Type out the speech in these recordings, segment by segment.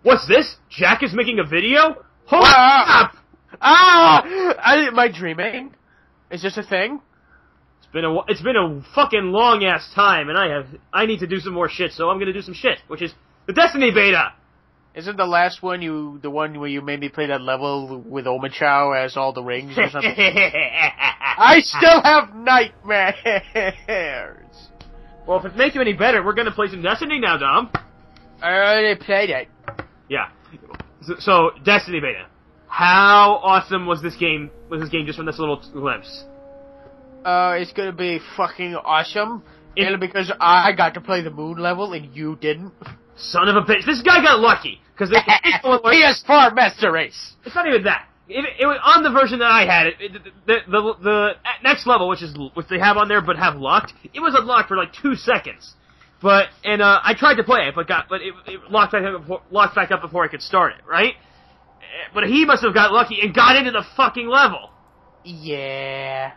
What's this? Jack is making a video? Holy crap! Am I dreaming? Is this a thing? It's been a fucking long ass time, and I need to do some more shit, so I'm gonna do some shit, which is the Destiny beta! Isn't the last one the one where you made me play that level with Omachow as all the rings or something? I still have nightmares! Well, if it makes you any better, we're gonna play some Destiny now, Dom. I already played it. Yeah. So Destiny beta. How awesome was this game? Just from this little glimpse? It's gonna be fucking awesome. Mainly because I got to play the moon level and you didn't. Son of a bitch! This guy got lucky because PS4 Master Race. It's not even that. It was on the version that I had. The next level, which they have on there but have locked. It was unlocked for like 2 seconds. I tried to play it, but it locked back up before I could start it, right? But he must have got lucky and got into the fucking level. Yeah.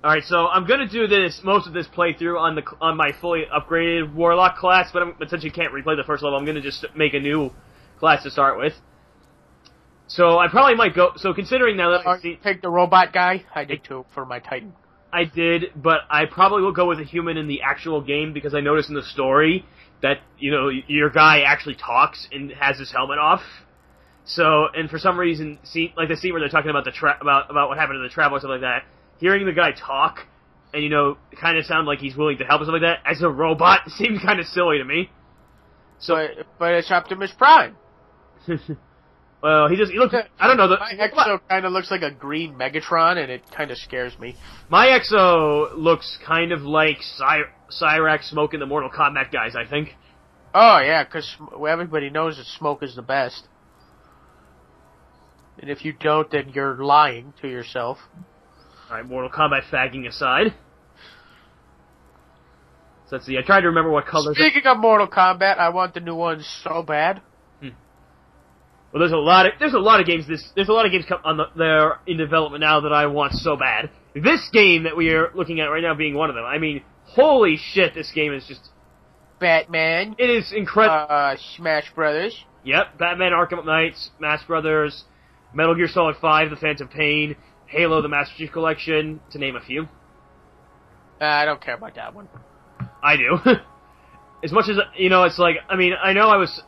Alright, so I'm gonna do most of this playthrough on my fully upgraded Warlock class, but since you can't replay the first level, I'm gonna just make a new class to start with. So I probably might go, so considering now that take the robot guy? I did too, for my Titan. I did, but I probably will go with a human in the actual game because I noticed in the story that, your guy actually talks and has his helmet off. So, and for some reason, like the scene where they're talking about about what happened to the traveler or something like that, hearing the guy talk and, kind of sound like he's willing to help or something like that, as a robot, seemed kind of silly to me. So, but it's Optimus Prime. Well, he looks, I don't know. My Exo kind of looks like a green Megatron, and it kind of scares me. My Exo looks kind of like Cyrax Smoke and the Mortal Kombat guys, I think. Oh, yeah, because everybody knows that Smoke is the best. And if you don't, then you're lying to yourself. Alright, Mortal Kombat fagging aside. So let's see, I tried to remember what colors... Speaking of Mortal Kombat, I want the new ones so bad. Well, there's a lot of games. There's a lot of games they're in development now that I want so bad. This game that we are looking at right now being one of them. I mean, holy shit! This game is just Batman. It is incredible. Smash Brothers. Yep, Batman: Arkham Knight, Smash Brothers, Metal Gear Solid 5: The Phantom Pain, Halo: The Master Chief Collection, to name a few. I don't care about that one. I do. As much as, it's like, I was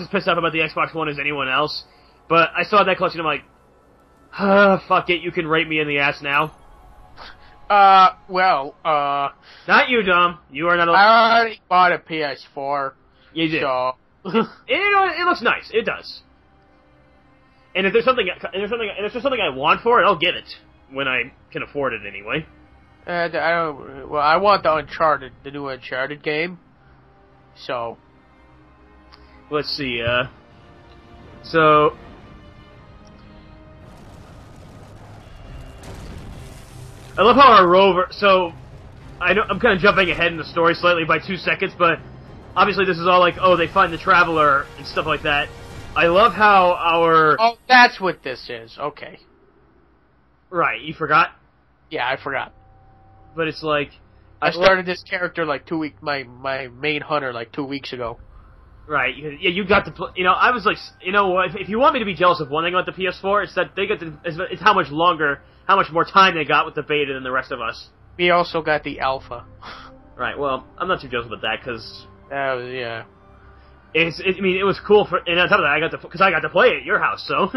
as pissed off about the Xbox One as anyone else, but I saw that collection, I'm like, fuck it, you can rape me in the ass now. Not you, Dom. You are not allowed. I already bought a PS4. You did. So. It looks nice. It does. And if there's something I want for it, I'll get it. When I can afford it, anyway. I want the new Uncharted game. So, let's see, so, I love how our rover, so, I'm kind of jumping ahead in the story slightly by 2 seconds, but obviously this is all like, oh, they find the Traveler and stuff like that. I love how our... Oh, that's what this is, okay. Right, you forgot? Yeah, I forgot. But it's like... I started this character like 2 weeks, my main hunter like 2 weeks ago. Right, yeah, you got to play, I was like, if you want me to be jealous of one thing about the PS4, it's that they it's how much more time they got with the beta than the rest of us. We also got the alpha. Right, well, I'm not too jealous about that, because... yeah. It was cool and on top of that, I got to play it at your house, so...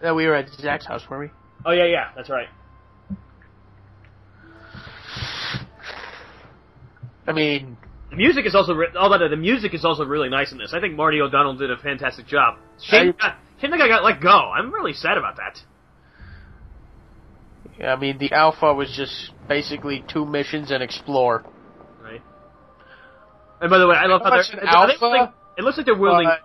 Yeah, we were at Zach's house, were we? Oh, yeah, that's right. I mean, the music is also really nice in this. I think Marty O'Donnell did a fantastic job. Shame the guy got let go. I'm really sad about that. Yeah, I mean, the alpha was just basically 2 missions and explore. Right. And by the way, I love how it looks like they're wielding. I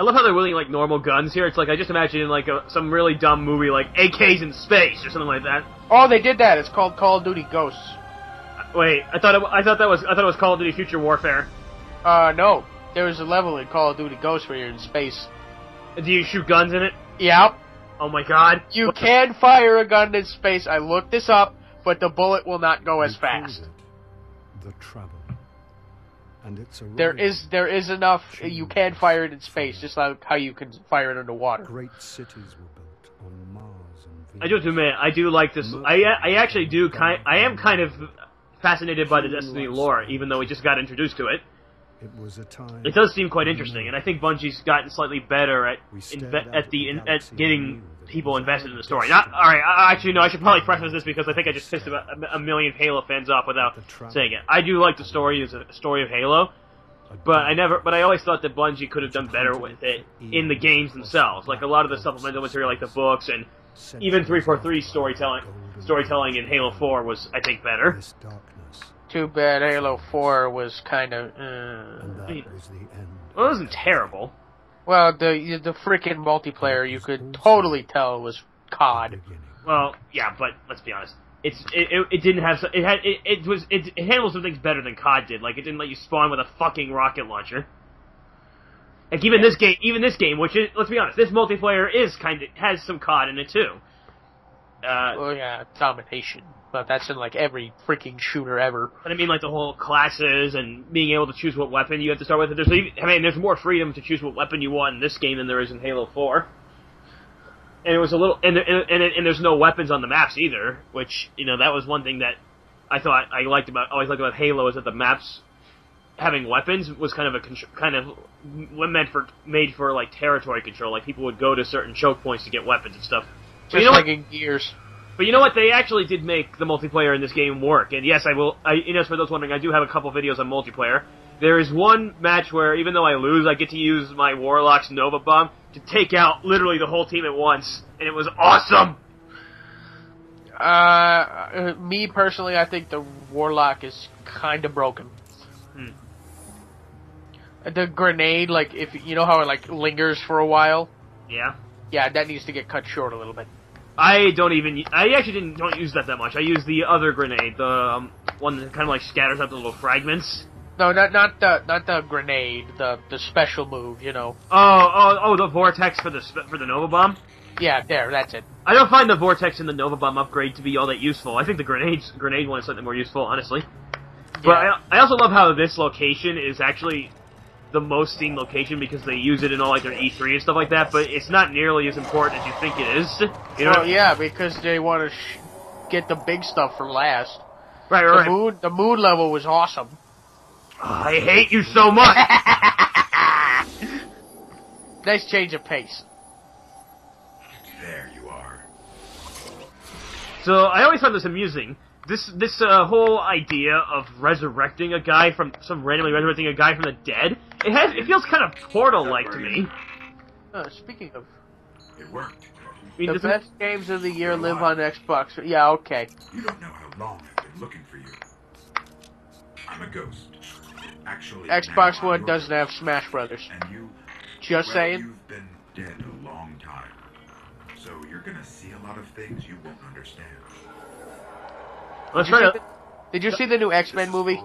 love how they're wielding like normal guns here. It's like I just imagine like some really dumb movie like AKs in space or something like that. Oh, they did that. It's called Call of Duty Ghosts. Wait, I thought it was Call of Duty Future Warfare. No. There was a level in Call of Duty Ghosts where you're in space. Do you shoot guns in it? Yep. Oh my god. You can fire a gun in space. I looked this up, but the bullet will not go as fast. The trouble. And it's a There is enough. You can fire it in space, just like how you can fire it underwater. Great cities were built on Mars and Venus. I do have to admit, I do like this. I actually do I am kind of fascinated by the Destiny lore, even though we just got introduced to it. It was a time. It does seem quite interesting, and I think Bungie's gotten slightly better at getting people invested in the story. Not all right. Actually, no. I should probably preface this because I think I just pissed about a million Halo fans off without saying it. I do like the story as a story of Halo, but I always thought that Bungie could have done better with it in the games themselves. Like a lot of the supplemental material, like the books and even 343 storytelling in Halo 4 was, I think, better. Too bad Halo 4 was kind of. Well, it wasn't terrible. Well, the freaking multiplayer, you could totally tell was COD. Well, yeah, but let's be honest. It didn't have it handled some things better than COD did. Like it didn't let you spawn with a fucking rocket launcher. Like even this game, which is, let's be honest, this multiplayer has some COD in it too. Well, yeah, domination, but that's in like every freaking shooter ever. But I mean, like the whole classes and being able to choose what weapon you have to start with. There's more freedom to choose what weapon you want in this game than there is in Halo 4. And it was a little, and there's no weapons on the maps either, which that was one thing that I thought I always liked about Halo is that the maps having weapons was made for like territory control. Like people would go to certain choke points to get weapons and stuff. Just like in Gears. But you know what? They actually did make the multiplayer in this game work. And yes, I will. For those wondering, I do have a couple videos on multiplayer. There is one match where, even though I lose, I get to use my Warlock's Nova Bomb to take out literally the whole team at once, and it was awesome. Me personally, I think the Warlock is kind of broken. The grenade, like if you know how it like lingers for a while. Yeah. Yeah, that needs to get cut short a little bit. I actually don't use that much. I use the other grenade, the one that kind of like scatters out the little fragments. No, not the grenade, the special move, Oh, the vortex for the Nova Bomb. Yeah, that's it. I don't find the vortex and the Nova Bomb upgrade to be all that useful. I think the grenade one is slightly more useful, honestly. But yeah. I also love how this location is actually the most seen location because they use it in all like their E3 and stuff like that, but it's not nearly as important as you think it is. Yeah, because they want to get the big stuff for last. Right. The moon level was awesome. Oh, I hate you so much. Nice change of pace. There you are. So I always found this amusing. This whole idea of randomly resurrecting a guy from the dead, it feels kind of Portal-like to me. Speaking of, it worked. The best games of the year live on Xbox. Yeah, okay. You don't know how long I've been looking for you. I'm a ghost. Actually, Xbox One doesn't have Smash Brothers. And you, just saying. You've been dead a long time, so you're gonna see a lot of things you won't understand. Did you see the new X-Men movie?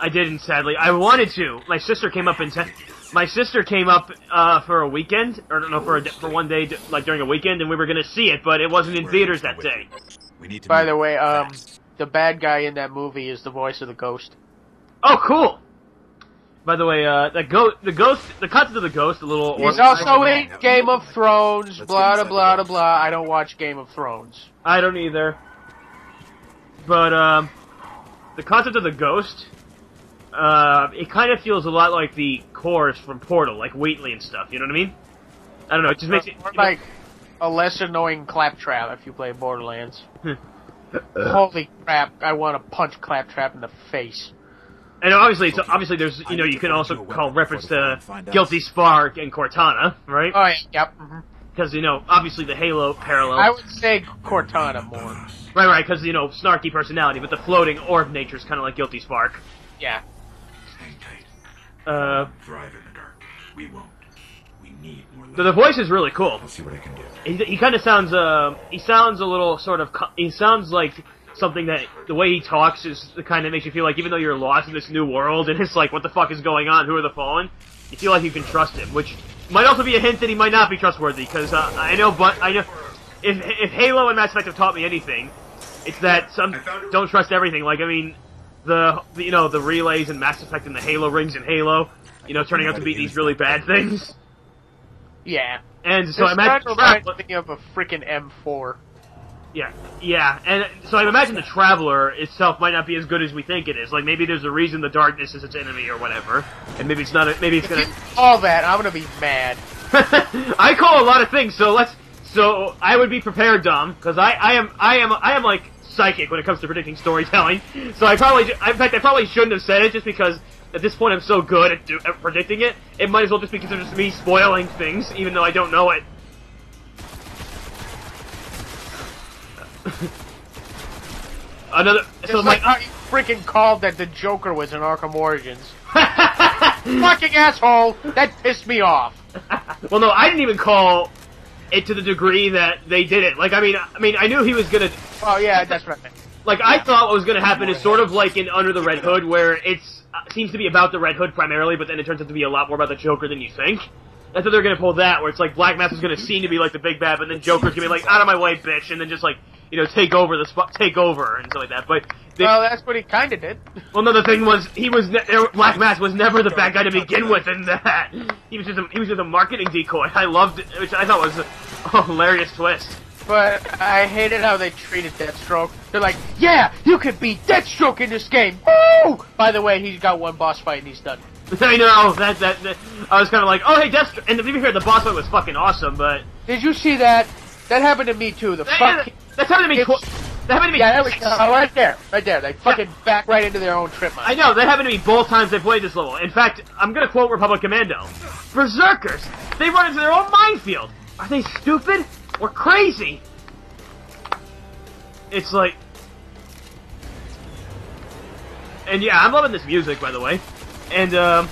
I didn't, sadly. I wanted to. My sister came up for a weekend, or no, for one day, like during a weekend, and we were gonna see it, but it wasn't in theaters that day. By the way, the bad guy in that movie is the voice of the Ghost. Oh, cool. By the way, the concept of the Ghost, a little. He's also in Game of Thrones. Blah blah blah. I don't watch Game of Thrones. I don't either. But the concept of the Ghost, it kind of feels a lot like the cores from Portal, like Wheatley and stuff. You know what I mean? I don't know. It just makes it like a less annoying Claptrap if you play Borderlands. Holy crap! I want to punch Claptrap in the face. And obviously there's you can also call reference to Guilty Spark and Cortana, right? Oh yeah, yep. Because obviously the Halo parallel. I would say Cortana more. Right, because snarky personality, but the floating orb nature is kind of like Guilty Spark. Yeah. Hang tight. Thrive in the dark. We won't. We need more. The voice is really cool. I'll see what I can do. He kind of sounds. He sounds a little sort of. He sounds like something that the way he talks is the kind that makes you feel like even though you're lost in this new world and it's like what the fuck is going on, who are the fallen, you feel like you can trust him, which might also be a hint that he might not be trustworthy. Because I know if Halo and Mass Effect have taught me anything, it's that some don't trust everything. Like the relays and Mass Effect and the Halo rings in Halo, turning out to be these really bad things. Yeah. And so I imagine thinking of a freaking M4. Yeah, and so I imagine the Traveler itself might not be as good as we think it is. Like, maybe there's a reason the darkness is its enemy or whatever, and maybe it's not. Maybe it's gonna. All that, I'm gonna be mad. I call a lot of things, so I would be prepared, Dom, because I am like psychic when it comes to predicting storytelling. So in fact, I probably shouldn't have said it just because at this point I'm so good at predicting it. It might as well just be considered just me spoiling things, even though I don't know it. So like how you freaking called that the Joker was in Arkham Origins. Fucking asshole! That pissed me off. Well, no, I didn't even call it to the degree that they did it. Like, I mean, I knew he was gonna. Oh yeah, that's what I meant. Like, I thought what was gonna happen is sort of like in Under the Red Hood, where it's seems to be about the Red Hood primarily, but then it turns out to be a lot more about the Joker than you think. I thought they were gonna pull that, where it's like Black Mask is gonna seem to be like the big bad, but then Joker's gonna be like, out of my way, bitch, and then just like, take over and stuff like that. But well, that's what he kind of did. Well, no, the thing was, Black Mask was never the bad guy to begin with in that. He was just a marketing decoy. I loved it, which I thought was a hilarious twist. But I hated how they treated Deathstroke. They're like, yeah, you can beat Deathstroke in this game. Woo! By the way, he's got one boss fight and he's done. I know, that I was kind of like, oh, hey, Deathstroke, and to be fair, the boss fight was fucking awesome, but... Did you see that? That happened to me, too. That's happened to me Yeah, there we go. Right there. They fucking back right into their own trip mine. I know, that happened to me both times I played this level. In fact, I'm gonna quote Republic Commando. Berserkers! They run into their own minefield! Are they stupid? Or crazy? It's like... And yeah, I'm loving this music, by the way. And, yeah,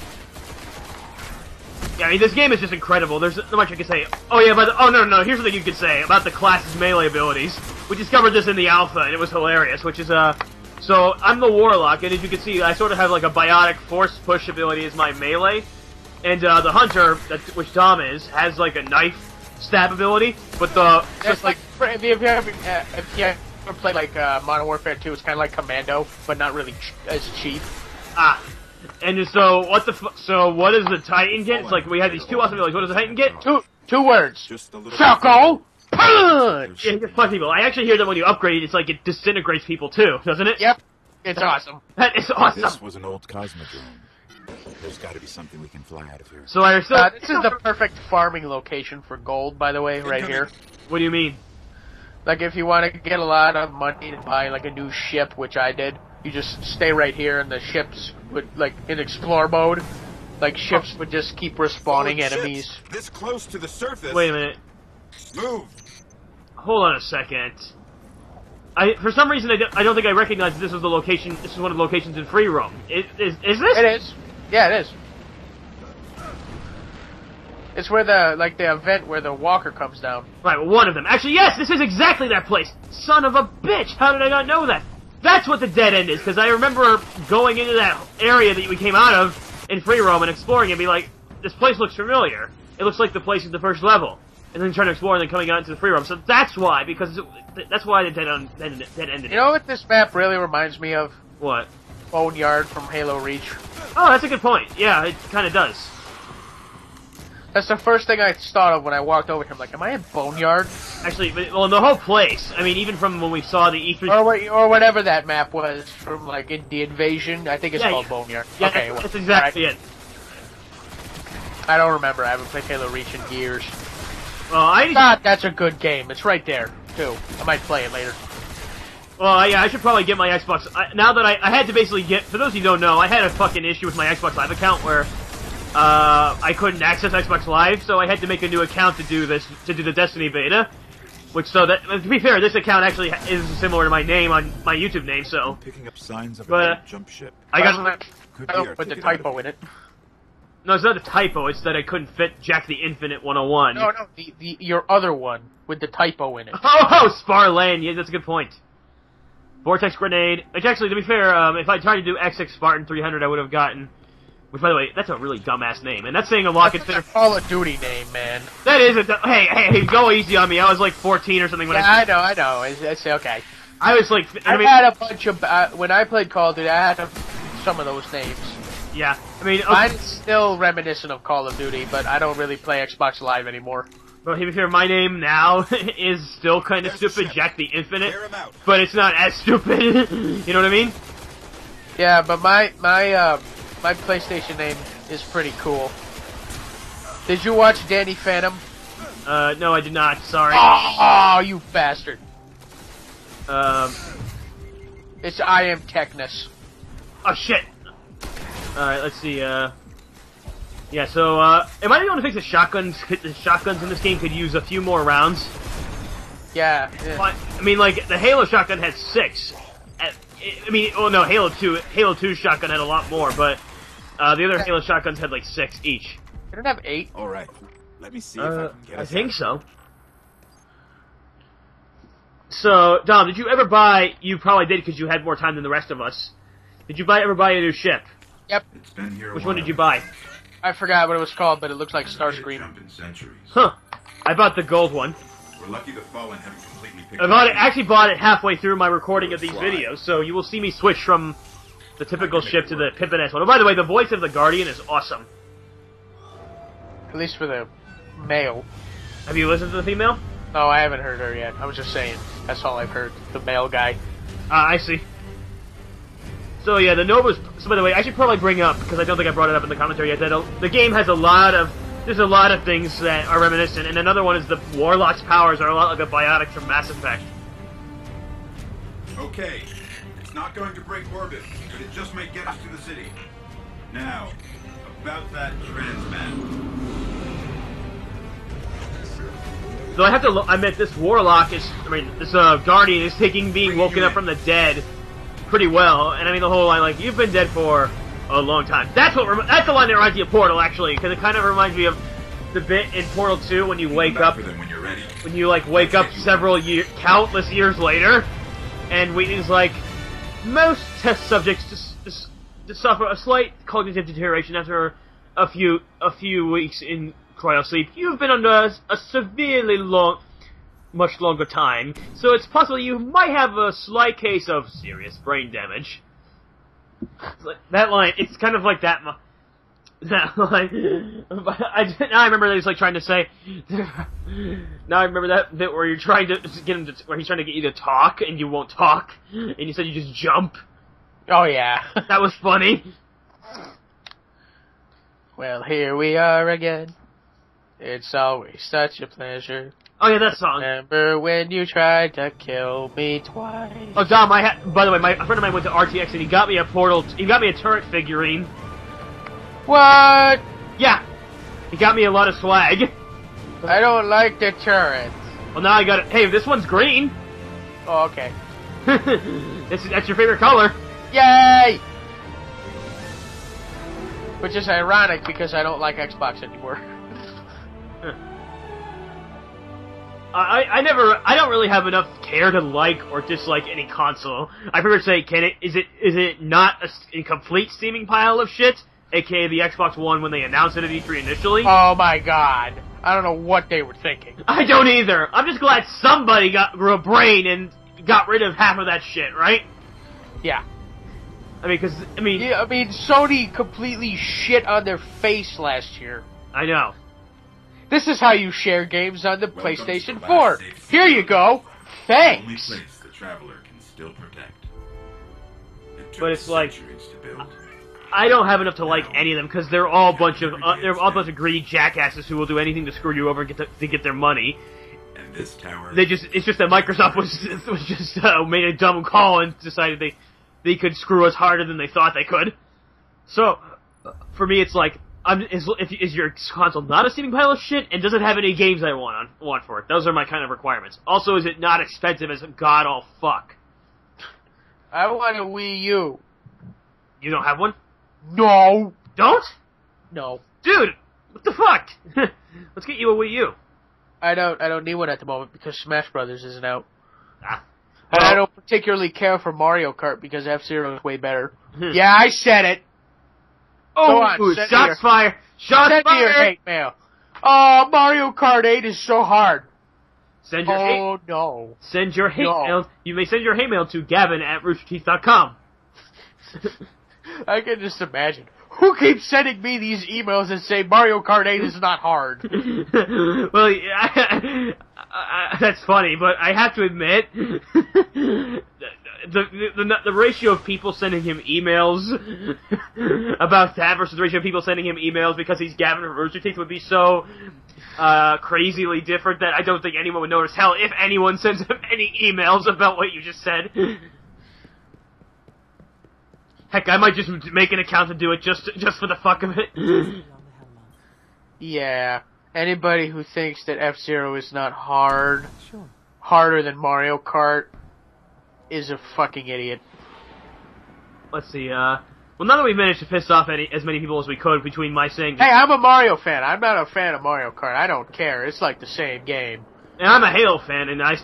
I mean, this game is just incredible. There's not much I can say. Oh, yeah, no, here's something you could say about the class's melee abilities. We discovered this in the alpha, and it was hilarious, which is, so, I'm the Warlock, and as you can see, I sort of have, like, a biotic force push ability as my melee, and, the Hunter, which Dom is, has, like, a knife stab ability, but That's like, if you ever played, like, Modern Warfare 2, it's kind of like Commando, but not really as cheap. Ah. And so, what does the Titan get? It's like, we have these two awesome abilities. What does the Titan get? Two words. Falco Punch! Yeah, he just punch people. I actually hear that when you upgrade, it's like it disintegrates people too, doesn't it? Yep. It's awesome. That is awesome. This was an old Cosmodrome. There's got to be something we can fly out of here. So I still... this is the perfect farming location for gold, by the way, right here. What do you mean? Like, if you want to get a lot of money to buy, like, a new ship, which I did, you just stay right here, and the ships would, like, in explore mode, like, ships would just keep respawning enemies. Ships this close to the surface. Wait a minute. Move. Hold on a second. For some reason, I don't think I recognized this was the location. This is one of the locations in Free Roam. Is this? It is. Yeah, it is. It's where the event where the walker comes down. Right, well, one of them. Actually, yes, this is exactly that place. Son of a bitch! How did I not know that? That's what the dead end is, because I remember going into that area that we came out of in Free Roam and exploring and be like, this place looks familiar. It looks like the place in the first level. And then trying to explore and then coming out into the Free Roam. So that's why, because that's why the dead ended. You know what this map really reminds me of? What? Boneyard from Halo Reach. Oh, that's a good point. Yeah, it kind of does. That's the first thing I thought of when I walked over here. I'm like, am I in Boneyard? Actually, well, the whole place. I mean, even from when we saw the E3... Or whatever that map was from, like, in the Invasion. I think it's called Boneyard. Yeah, okay, that's exactly it. I don't remember. I haven't played Halo Reach in years. Well, God, that's a good game. It's right there, too. I might play it later. Well, yeah, I should probably get my Xbox... now that I had to basically get... For those of you who don't know, I had a fucking issue with my Xbox Live account where... I couldn't access Xbox Live, so I had to make a new account to do the Destiny beta. To be fair, this account actually is similar to my name on my YouTube name, so... I'm picking up signs of a jump ship. I got... Don't put the typo in it. No, it's not a typo, it's that I couldn't fit Jack the Infinite 101. No, your other one, with the typo in it. Oh, Sparlan, yeah, that's a good point. Vortex Grenade, which actually, to be fair, if I tried to do XX Spartan 300, I would have gotten... Which, by the way, that's a really dumbass name, and that's saying a lot considered... Call of Duty name, man. That is a... Hey, go easy on me, I was like 14 or something when I know, it's okay. I was like, I had a bunch of when I played Call of Duty. I had some of those names. yeah. I mean, okay. I'm still reminiscent of Call of Duty, but I don't really play Xbox Live anymore. But to be fair, my name now is still kind of stupid, Jack the Infinite, but it's not as stupid. You know what I mean? Yeah, but my PlayStation name is pretty cool. Did you watch Danny Phantom? No, I did not. Sorry. Oh, you bastard! It's I Am Technus. Oh shit. All right, let's see. Yeah. So, am I the only thing that shotguns in this game could use a few more rounds? Yeah. I mean, like the Halo shotgun had 6. I mean, oh no, Halo 2's shotgun had a lot more, but the other Halo shotguns had like 6 each. They don't have 8. All right. Let me see if I can get I us think out. so. So, Dom, did you ever buy? You probably did because you had more time than the rest of us. Did you ever buy a new ship? Yep. It's been here a Which while. one did you buy? I forgot what it was called, but it looks like Starscream. Starscream. Huh. I bought the gold one. We're lucky the Fallen haven't completely picked Actually bought it halfway through my recording of these videos, so you will see me switch from the typical ship to the Pimpiness one. Oh, by the way, the voice of the Guardian is awesome. At least for the male. Have you listened to the female? No, I haven't heard her yet. I was just saying. That's all I've heard. The male guy. I see. So yeah, the Nova's. So by the way, I should probably bring up because I don't think I brought it up in the commentary yet. That the game has there's a lot of things that are reminiscent, and another one is the Warlock's powers are a lot like the Biotics from Mass Effect. Okay. It's not going to break orbit, but it just may get us to the city. Now, about that transman. So I have to. I meant this Warlock is. I mean, this Guardian is being woken up from the dead pretty well, and I mean the whole line like you've been dead for a long time. That's the line that reminds me of Portal actually, because it kind of reminds me of the bit in Portal 2 when you wake up When you're ready. when you like wake up countless years later, and Wheatley's like most test subjects to suffer a slight cognitive deterioration after a few weeks in cryosleep. You've been under a severely much longer time, so it's possible you might have a slight case of serious brain damage. That line, it's kind of like that. That line. Now I remember that he's like trying to say. Now I remember that bit where you're trying to get him where he's trying to get you to talk and you won't talk, and you said you just jump. Oh yeah. That was funny. Well, here we are again. It's always such a pleasure. Oh yeah, that song. Remember when you tried to kill me twice? Oh Dom, by the way, a friend of mine went to RTX and he got me a turret figurine. What? Yeah, he got me a lot of swag. I don't like the turret. Well, now I got it. Hey, this one's green. Oh, okay. That's your favorite color. Yay! Which is ironic because I don't like Xbox anymore. I don't really have enough care to like or dislike any console. I prefer to say, is it not a complete steaming pile of shit? AKA the Xbox One when they announced it at E3 initially. Oh my god. I don't know what they were thinking. I don't either. I'm just glad somebody grew a brain and got rid of half of that shit, right? Yeah. I mean, Sony completely shit on their face last year. I know. This is how you share games on the Welcome PlayStation to the 4. last safe Here you go. The only Thanks. place the traveler can still protect. It took But it's like- centuries to build. I don't have enough to like any of them because they're all a bunch of greedy jackasses who will do anything to screw you over and to get their money. And this tower. It's just that Microsoft was just made a dumb call and decided they could screw us harder than they thought they could. So for me, it's like is your console not a steaming pile of shit, and does it have any games I want for it? Those are my kind of requirements. Also, is it not expensive as god all fuck? I want a Wii U. You don't have one? No. Don't? No. Dude, what the fuck? Let's get you a Wii U. I don't need one at the moment because Smash Brothers isn't out. Ah. And Well- I don't particularly care for Mario Kart because F-Zero is way better. Yeah, I said it. Oh, Go on, send me your- shots fired! Shots Send me your fired! hate mail. Oh, Mario Kart 8 is so hard. Send your hate. Oh no. Send your hate No. mail. You may send your hate mail to Gavin@roosterteeth.com. I can just imagine. Who keeps sending me these emails that say Mario Kart 8 is not hard? Well, that's funny, but I have to admit, the ratio of people sending him emails about that versus the ratio of people sending him emails because he's Gavin from Rooster Teeth would be so crazily different that I don't think anyone would notice. Hell, if anyone sends him any emails about what you just said. Heck, I might just make an account and do it just for the fuck of it. Yeah. Anybody who thinks that F-Zero is not harder than Mario Kart, is a fucking idiot. Let's see, well, now that we've managed to piss off as many people as we could between my saying... Hey, I'm a Mario fan. I'm not a fan of Mario Kart. I don't care. It's like the same game. And I'm a Halo fan, and I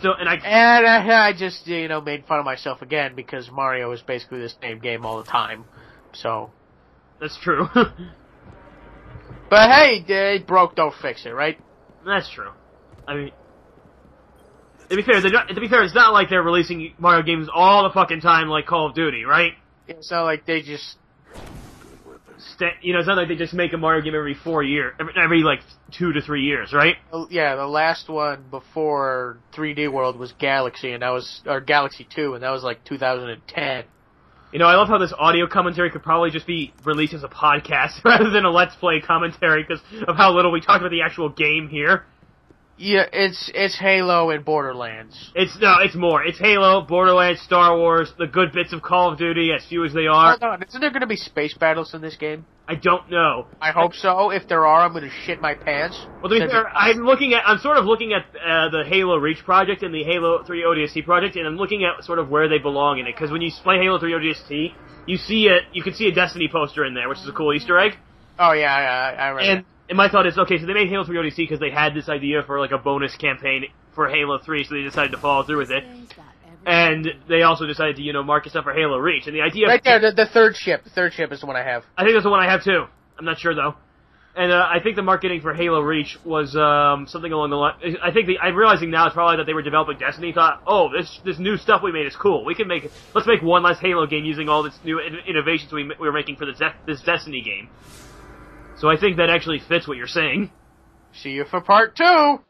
just, made fun of myself again because Mario is basically the same game all the time. So. That's true. But hey, it broke, don't fix it, right? That's true. I mean, to be fair, it's not like they're releasing Mario games all the fucking time like Call of Duty, right? It's not like they just... it's not like they just make a Mario game every 4 years, every like 2 to 3 years, right? Yeah, the last one before 3D World was Galaxy, or Galaxy 2, and that was like 2010. I love how this audio commentary could probably just be released as a podcast rather than a Let's Play commentary because of how little we talk about the actual game here. Yeah, it's Halo and Borderlands. It's more. It's Halo, Borderlands, Star Wars, the good bits of Call of Duty, as few as they are. Hold on, isn't there going to be space battles in this game? I don't know. I hope so. If there are, I'm going to shit my pants. Well, to be fair, I'm sort of looking at the Halo Reach project and the Halo 3 ODST project, and I'm looking at sort of where they belong in it. Because when you play Halo 3 ODST, you can see a Destiny poster in there, which is a cool Easter egg. Oh yeah, I read it. And my thought is, okay, so they made Halo 3 ODST because they had this idea for like a bonus campaign for Halo 3, so they decided to follow through with it. And they also decided to, mark it up for Halo Reach. And the idea... Right there, the third ship. The third ship is the one I have. I think that's the one I have, too. I'm not sure, though. And I think the marketing for Halo Reach was something along the line... I'm realizing now it's probably that they were developing Destiny, thought, oh, this new stuff we made is cool. Let's make one less Halo game using all this new innovations we were making for this Destiny game. So I think that actually fits what you're saying. See you for part 2!